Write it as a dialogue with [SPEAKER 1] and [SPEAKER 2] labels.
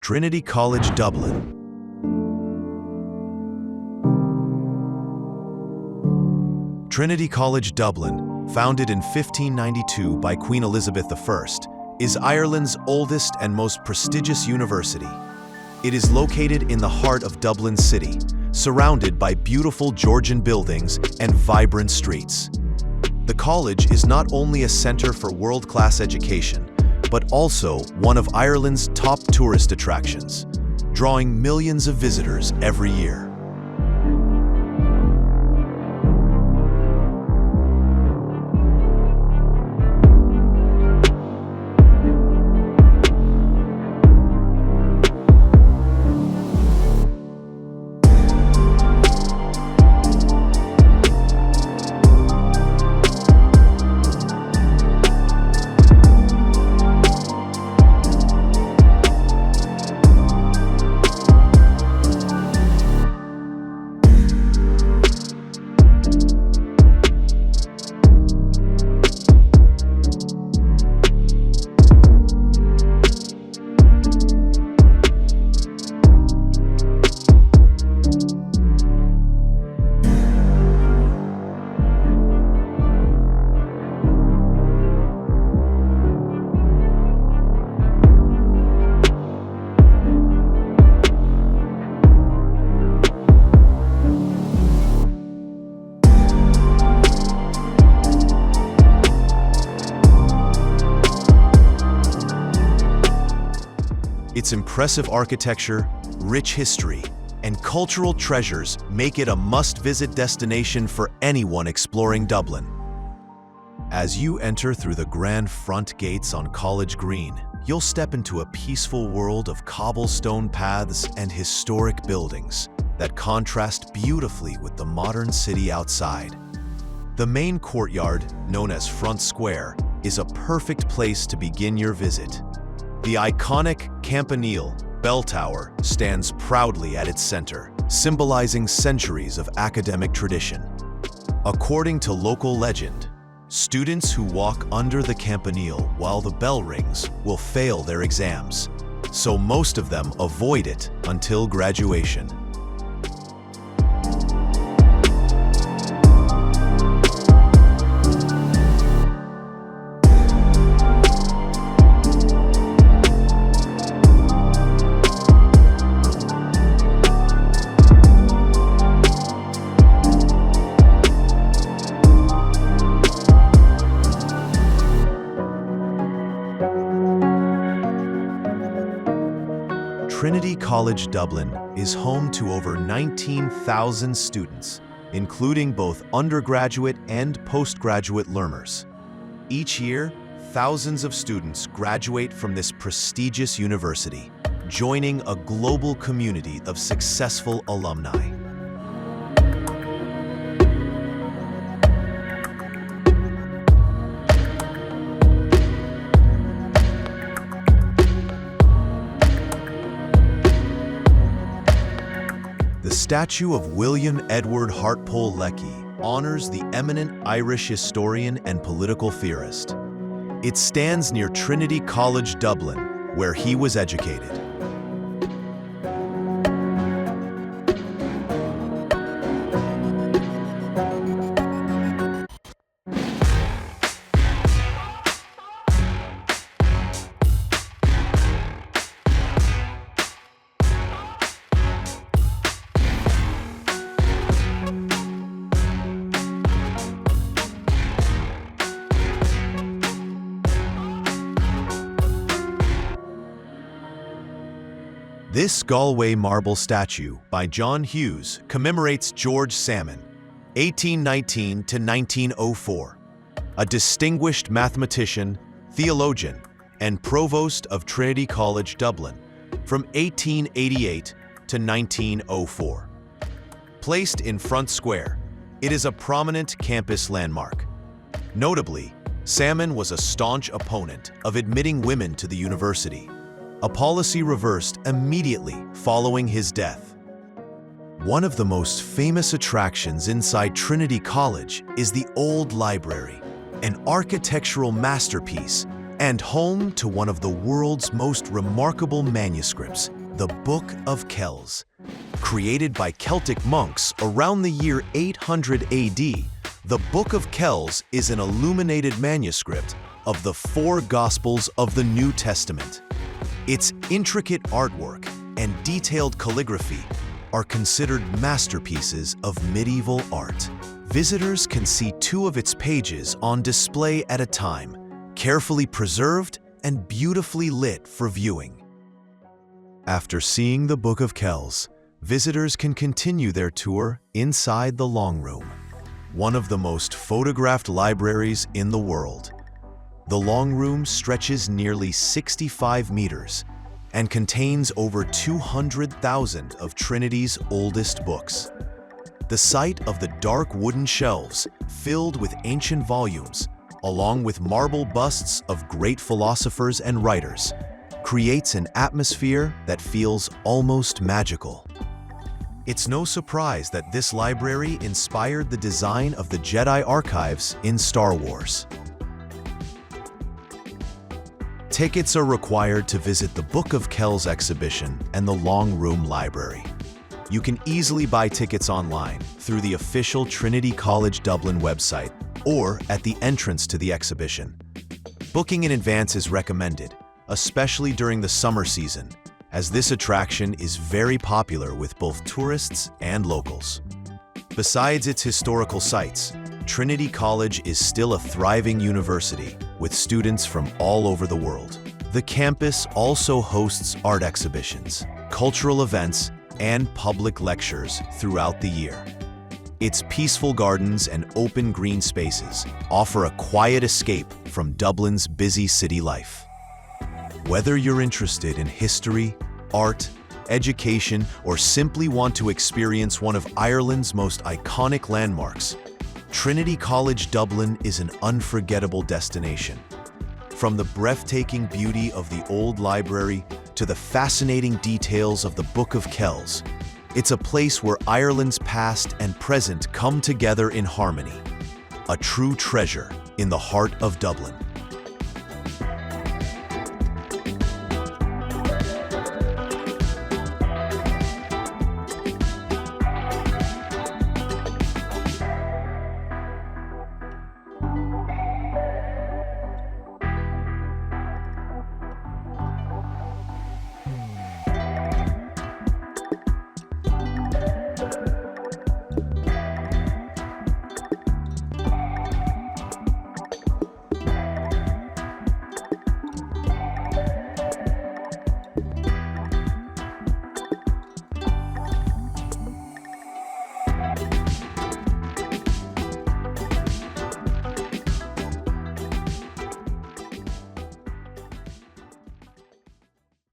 [SPEAKER 1] Trinity College Dublin. Trinity College Dublin, founded in 1592 by Queen Elizabeth I, is Ireland's oldest and most prestigious university. It is located in the heart of Dublin City, surrounded by beautiful Georgian buildings and vibrant streets. The college is not only a center for world-class education, but also one of Ireland's top tourist attractions, drawing millions of visitors every year. Its impressive architecture, rich history, and cultural treasures make it a must-visit destination for anyone exploring Dublin. As you enter through the grand front gates on College Green, you'll step into a peaceful world of cobblestone paths and historic buildings that contrast beautifully with the modern city outside. The main courtyard, known as Front Square, is a perfect place to begin your visit. The iconic Campanile bell tower stands proudly at its center, symbolizing centuries of academic tradition. According to local legend, students who walk under the Campanile while the bell rings will fail their exams, so most of them avoid it until graduation. Trinity College Dublin is home to over 19,000 students, including both undergraduate and postgraduate learners. Each year, thousands of students graduate from this prestigious university, joining a global community of successful alumni. The statue of William Edward Hartpole Lecky honors the eminent Irish historian and political theorist. It stands near Trinity College Dublin, where he was educated. This Galway marble statue by John Hughes commemorates George Salmon, 1819 to 1904, a distinguished mathematician, theologian, and provost of Trinity College Dublin from 1888 to 1904. Placed in Front Square, it is a prominent campus landmark. Notably, Salmon was a staunch opponent of admitting women to the university, a policy reversed immediately following his death. One of the most famous attractions inside Trinity College is the Old Library, an architectural masterpiece and home to one of the world's most remarkable manuscripts the Book of Kells. Created by Celtic monks around the year 800 AD, the Book of Kells is an illuminated manuscript of the four Gospels of the New Testament. Its intricate artwork and detailed calligraphy are considered masterpieces of medieval art. Visitors can see 2 of its pages on display at a time, carefully preserved and beautifully lit for viewing. After seeing the Book of Kells, visitors can continue their tour inside the Long Room, one of the most photographed libraries in the world. The Long Room stretches nearly 65 meters and contains over 200,000 of Trinity's oldest books. The sight of the dark wooden shelves filled with ancient volumes, along with marble busts of great philosophers and writers, creates an atmosphere that feels almost magical. It's no surprise that this library inspired the design of the Jedi archives in Star Wars. Tickets are required to visit the Book of Kells exhibition and the Long Room Library. You can easily buy tickets online through the official Trinity College Dublin website or at the entrance to the exhibition. Booking in advance is recommended, especially during the summer season, as this attraction is very popular with both tourists and locals. Besides its historical sites, Trinity College is still a thriving university with students from all over the world. The campus also hosts art exhibitions, cultural events, and public lectures throughout the year. Its peaceful gardens and open green spaces offer a quiet escape from Dublin's busy city life. Whether you're interested in history, art, education, or simply want to experience one of Ireland's most iconic landmarks, Trinity College Dublin is an unforgettable destination. From the breathtaking beauty of the old library to the fascinating details of the Book of Kells, it's a place where Ireland's past and present come together in harmony. A true treasure in the heart of Dublin.